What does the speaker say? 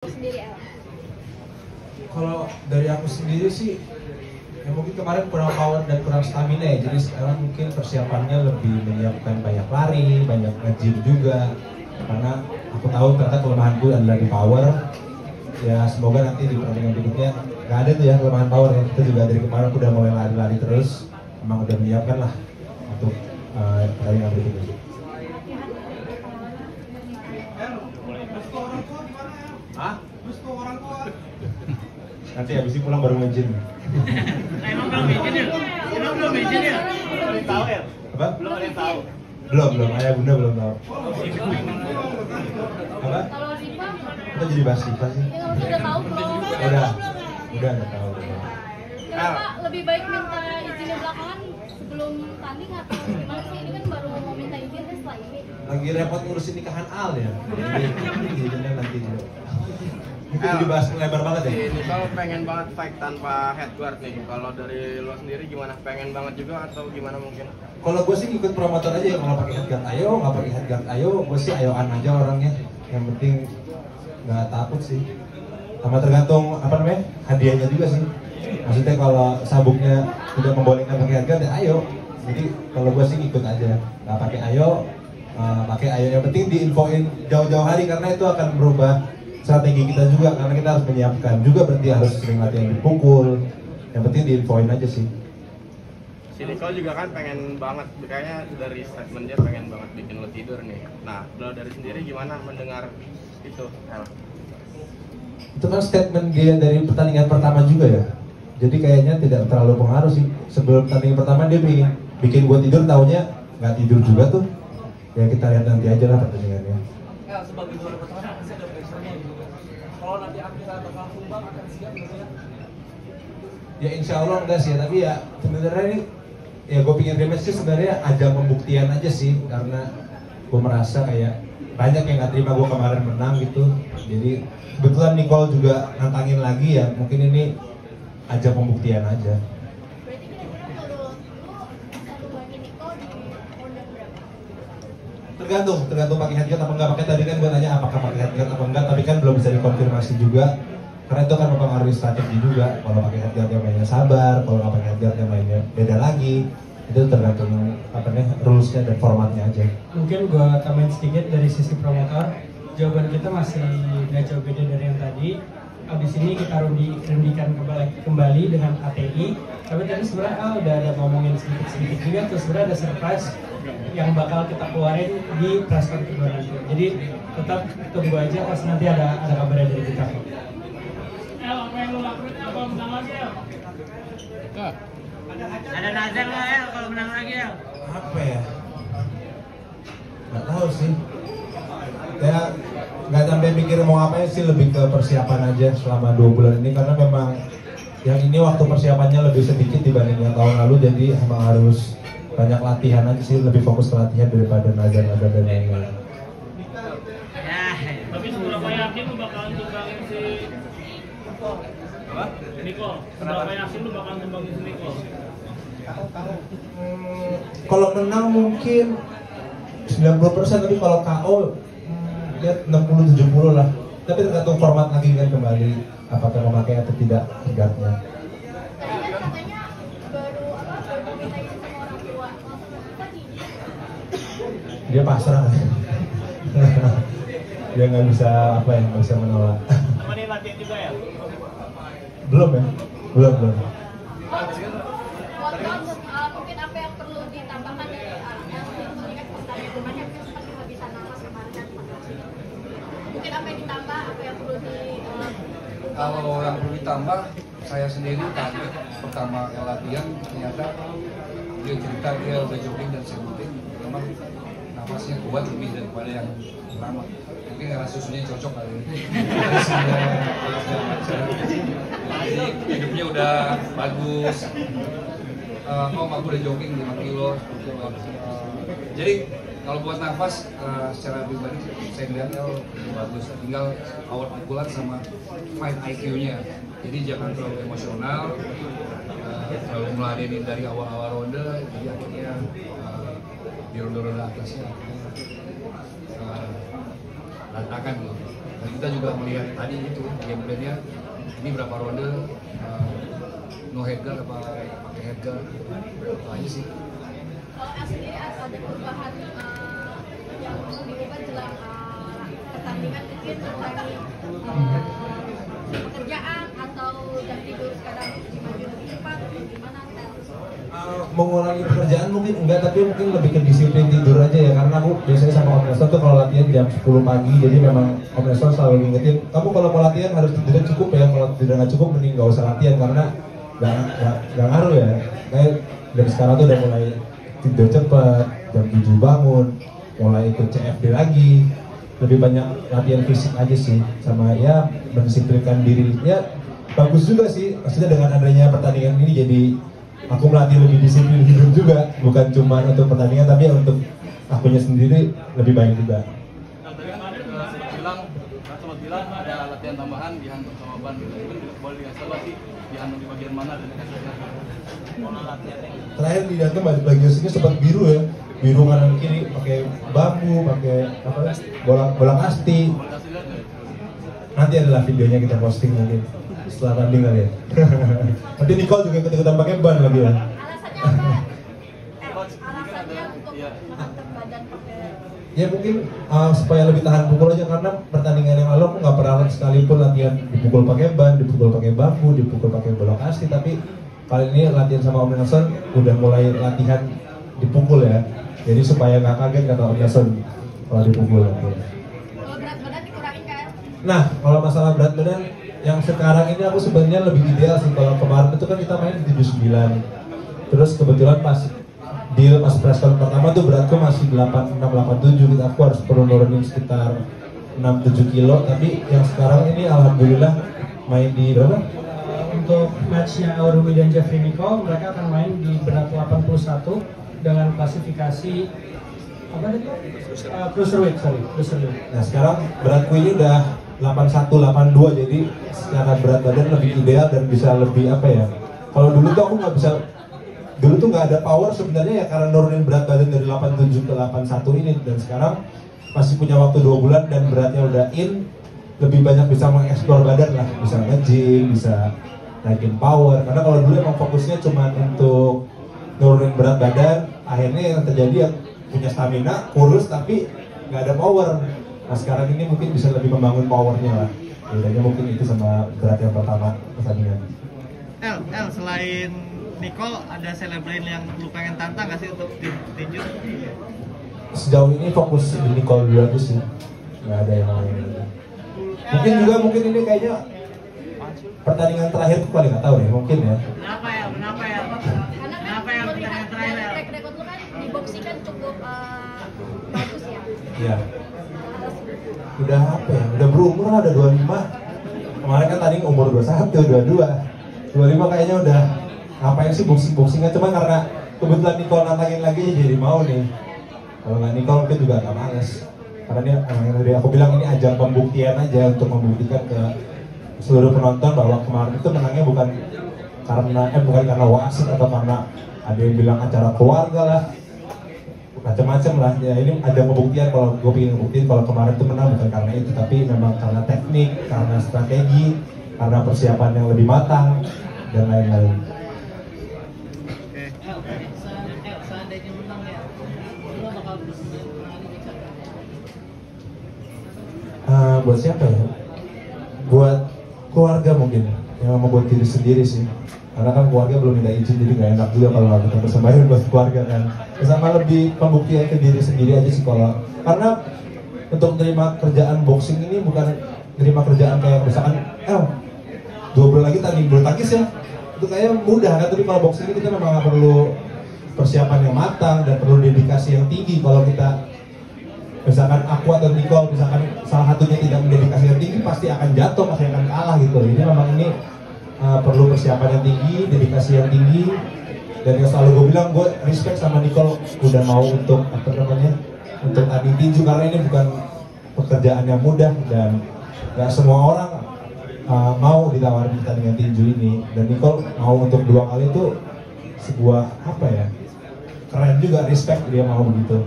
Sendiri El? Kalau dari aku sendiri sih, ya mungkin kemarin kurang power dan kurang stamina ya. Jadi sekarang mungkin persiapannya lebih menyiapkan banyak lari, banyak nge-gym juga. Karena aku tahu ternyata kelemahanku adalah di power. Ya semoga nanti di pertandingan berikutnya nggak ada tuh ya kelemahan power ya. Kita juga dari kemarin aku udah mulai lari-lari terus. Emang udah menyiapkan lah untuk pertandingan berikutnya. Hah? Nanti habis ini pulang baru nge-gym. Emang belum izin ya? Emang belum izin ya? Belum tahu ya? Apa? Belum ada yang tahu. Belum. Ayah bunda belum tahu. Apa? Kalau Riva, Kita jadi bahas Riva sih. ya udah tahu belum? Udah tahu. Kenapa lebih baik minta izinnya belakangan sebelum tanding atau gimana sih? Ini kan baru mau minta izin setelah ini. Lagi repot ngurusin nikahan Al ya. Jadi izinnya nanti dulu. Itu dibahas lebar banget ya. Ini kalau pengen banget fight tanpa head guard nih. Kalau dari lo sendiri gimana? Pengen banget juga atau gimana mungkin? Kalau gue sih ikut promotor aja ya, kalau pakai headguard ayo, nggak pakai headguard ayo, gue sih ayoan aja orangnya. Yang penting nggak takut sih. Sama tergantung apa namanya hadiahnya juga sih. Maksudnya kalau sabuknya tidak membolehkan pakai headguard ya ayo. Jadi kalau gue sih ikut aja, nggak pakai ayo, pakai ayo. Yang penting diinfoin jauh-jauh hari karena itu akan merubah strategi kita juga karena kita harus menyiapkan juga berarti harus sering latihan dipukul. Yang penting diinfoin aja sih. Si Nicole juga kan pengen banget, kayaknya dari statement dia pengen banget bikin lo tidur nih. Nah, lo dari sendiri gimana mendengar itu, El? Itu kan statement dia dari pertandingan pertama juga ya. Jadi kayaknya tidak terlalu pengaruh sih. Sebelum pertandingan pertama dia bikin gua tidur, taunya nggak tidur juga tuh. Ya kita lihat nanti aja lah pertandingannya. Ya, sebagai juara pertahanan pasti ada pressure-nya gitu. Kalau nanti akhir atau langsung bang akan siap gitu ya? Ya insya Allah enggak sih ya, tapi ya sebenarnya ini ya gue pikir rematch sih sebenarnya ajang pembuktian aja sih karena gue merasa kayak banyak yang nggak terima gue kemarin menang gitu. Jadi kebetulan Nicole juga nantangin lagi ya, mungkin ini ajang pembuktian aja. Berarti kira-kira kalau lu selalu bagi Niko di order berapa? Tergantung pakai headguard apa enggak. Pakai tadi kan gue tanya apakah pakai headguard apa enggak, tapi kan belum bisa dikonfirmasi juga karena itu kan mempengaruhi strategi juga. Kalau pakai headguard yang mainnya sabar, kalau nggak pakai headguard yang mainnya beda lagi. Itu tergantung apa nih rulesnya dan formatnya aja. Mungkin gua tambahin sedikit dari sisi promotor. Jawaban kita masih nggak jauh beda dari yang tadi. Abis ini kita rundikan kembali dengan ATI. Tapi tadi sebenarnya udah ada ngomongin sedikit juga. Terus sebenarnya ada surprise yang bakal kita keluarin di press con kedua nanti. Jadi tetap tunggu aja pas nanti ada kabarnya dari kita. El, apa yang lo lakuin apa menang lagi El? Ada nazar nggak El kalau menang lagi El? Apa ya? Nggak tahu sih. Ya nggak sampai mikir mau ngapain sih, lebih ke persiapan aja selama 2 bulan ini karena memang yang ini waktu persiapannya lebih sedikit dibanding yang tahun lalu, jadi emang harus banyak latihan aja sih, lebih fokus ke latihan daripada nazar-nazar dan lain-lain. Ya, tapi seberapa yakin lu bakalan tumbangin si Apa? Nicole? Seberapa yakin lu bakalan tumbangin si Nicole? Kalau menang mungkin 90%, tapi kalau KO lihat 60-70 lah. Tapi tergantung format lagi kan kembali apakah memakai atau tidak headguardnya. Tadi kan katanya baru minta izin sama orang tua. Apa nih? Dia pasrah. Dia nggak bisa nggak bisa menolak. Sama dia latihan juga ya? Belum ya? Belum. Mungkin apa yang perlu ditambahkan dari yang mengingat pertanyaan kemarin mungkin sempat kehabisan nafas kemarin kan. Mungkin apa yang ditambah, apa yang perlu di Kalau yang perlu ditambah, saya sendiri tadi pertama yang latihan ternyata dia cerita dia udah jogging dan sebutin memang nafasnya kuat lebih daripada yang pertama. Mungkin karena susunya cocok kali ini. Jadi hidupnya udah bagus. Aku udah jogging 5 kilo. Jadi kalau buat nafas secara pribadi saya lihat lebih bagus. Tinggal power pukulan sama fight IQ-nya. Jadi jangan terlalu emosional, terlalu meladenin dari awal-awal ronde. Jadi akhirnya di ronde-ronde atasnya berantakan gitu. Dan kita juga melihat tadi itu gameplaynya ini berapa ronde, no headgun apa pakai headgun, itu aja sih. Kalau El sendiri ada perubahan yang diubah jelang pertandingan mungkin mengurangi pekerjaan atau jam tidur sekarang dimaju lebih cepat atau gimana? Mengurangi pekerjaan mungkin enggak, tapi mungkin lebih ke disiplin tidur aja ya, karena aku biasanya sama Om Nestor tuh kalau latihan jam 10 pagi, jadi memang Om Nestor selalu ngingetin kamu kalau mau latihan harus tidurnya cukup ya, kalau tidur nggak cukup mending nggak usah latihan karena nggak ngaruh ya. Kayak dari sekarang tuh udah mulai tidur cepat, jam 7 bangun, mulai ikut CFD lagi, lebih banyak latihan fisik aja sih, sama ya mendisiplinkan diri ya. Bagus juga sih, maksudnya dengan adanya pertandingan ini jadi aku melatih lebih disiplin hidup juga, bukan cuma untuk pertandingan tapi ya untuk akunya sendiri lebih baik juga. Nah, tadi kan sempat bilang ada latihan tambahan dihantam sama ban gitu. Mungkin boleh dikasih tahu sih dihantam di bagian mana dan dikasih pola latihannya. Terakhir di Danto bagian sini sempat biru ya, biru kanan kiri pakai bambu, pakai apa bola kasti. Boleh kasih lihat nggak? Nanti adalah videonya kita posting mungkin setelah tanding kali ya. Nanti Nicole juga ikut-ikutan pakai ban lagi ya. Alasannya apa? Alasannya untuk mengangkat badan pakai Ya mungkin supaya lebih tahan pukul aja, karena pertandingan yang lalu aku nggak pernah sekalipun latihan dipukul pakai ban, dipukul pakai bambu, dipukul pakai bola kasti, tapi kali ini latihan sama Om Nelson udah mulai latihan dipukul ya. Jadi supaya nggak kaget kata Om Nelson kalau dipukul. kalau berat badan dikurangin kan? Nah, kalau masalah berat badan yang sekarang ini aku sebenarnya lebih ideal sih. Kalau kemarin itu kan kita main di 79. Terus kebetulan pas press-con pertama tuh beratku masih 86 87, kita aku harus perlu nurunin sekitar 6-7 kilo. Tapi yang sekarang ini alhamdulillah main di berapa? Untuk matchnya Aurumi dan Jeffrey Nicole, mereka akan main di berat 81 dengan klasifikasi apa itu? Cruiserweight. Nah sekarang beratku ini udah 81, 82, jadi secara berat badan lebih ideal dan bisa lebih apa ya. Kalau dulu tuh aku nggak bisa, dulu tuh nggak ada power sebenarnya ya karena nurunin berat badan dari 87 ke 81 ini. Dan sekarang masih punya waktu 2 bulan dan beratnya udah in, lebih banyak bisa mengeksplor badan lah, bisa nge-gym, bisa naikin power. Karena kalau dulu emang fokusnya cuma untuk nurunin berat badan, akhirnya yang terjadi ya punya stamina, kurus tapi nggak ada power. Nah sekarang ini mungkin bisa lebih membangun powernya lah. Bedanya mungkin itu sama berat yang pertama pertandingan. El, selain Nicole ada selebriti yang lu pengen tantang nggak sih untuk tinju? Sejauh ini fokus di Nicole dulu aja sih, nggak ada yang lain. Mungkin ini kayaknya pertandingan terakhir tuh paling nggak tahu deh, mungkin ya. Kenapa ya? Karena kan Kenapa yang lu lihat terakhir, El? track record lu kan di boxing kan cukup bagus ya. Iya. Udah apa ya? Udah berumur lah, udah 25. Kemarin kan tadi umur 21, 22. 25 kayaknya udah ngapain sih boxing-boxingan, cuma karena kebetulan Nicole nantangin lagi jadi mau nih. Kalau nggak Nicole mungkin juga agak males. Karena dia yang tadi aku bilang ini ajang pembuktian aja untuk membuktikan ke seluruh penonton bahwa kemarin itu menangnya bukan karena wasit atau karena ada yang bilang acara keluarga lah, macam-macam lah ya. Ini ada pembuktian, kalau gue pengen ngebuktiin kalau kemarin itu menang bukan karena itu, tapi memang karena teknik, karena strategi, karena persiapan yang lebih matang dan lain-lain. Seandainya menang ya, lu bakal Buat siapa ya? Buat keluarga mungkin, yang membuat diri sendiri sih. Karena kan keluarga belum minta izin, jadi nggak enak juga kalau kita persembahin buat keluarga kan. Sama lebih pembuktian ke diri sendiri aja sih kalau. Karena untuk terima kerjaan boxing ini bukan terima kerjaan kayak misalkan, double lagi tadi bulu tangkis ya, itu kayaknya mudah kan. Tapi kalau boxing ini kita memang nggak perlu persiapan yang matang dan perlu dedikasi yang tinggi. Kalau kita misalkan aku atau Nicole misalkan salah satunya tidak mendedikasi yang tinggi, pasti akan jatuh, pasti akan kalah gitu. Jadi memang ini perlu persiapan yang tinggi, dedikasi yang tinggi. Dan yang selalu gue bilang, gue respect sama Nicole udah mau untuk untuk tanding tinju, karena ini bukan pekerjaan yang mudah dan gak semua orang mau ditawarin pertandingan tinju ini. Dan Nicole mau untuk 2 kali itu sebuah apa ya, keren juga, respect dia mau begitu.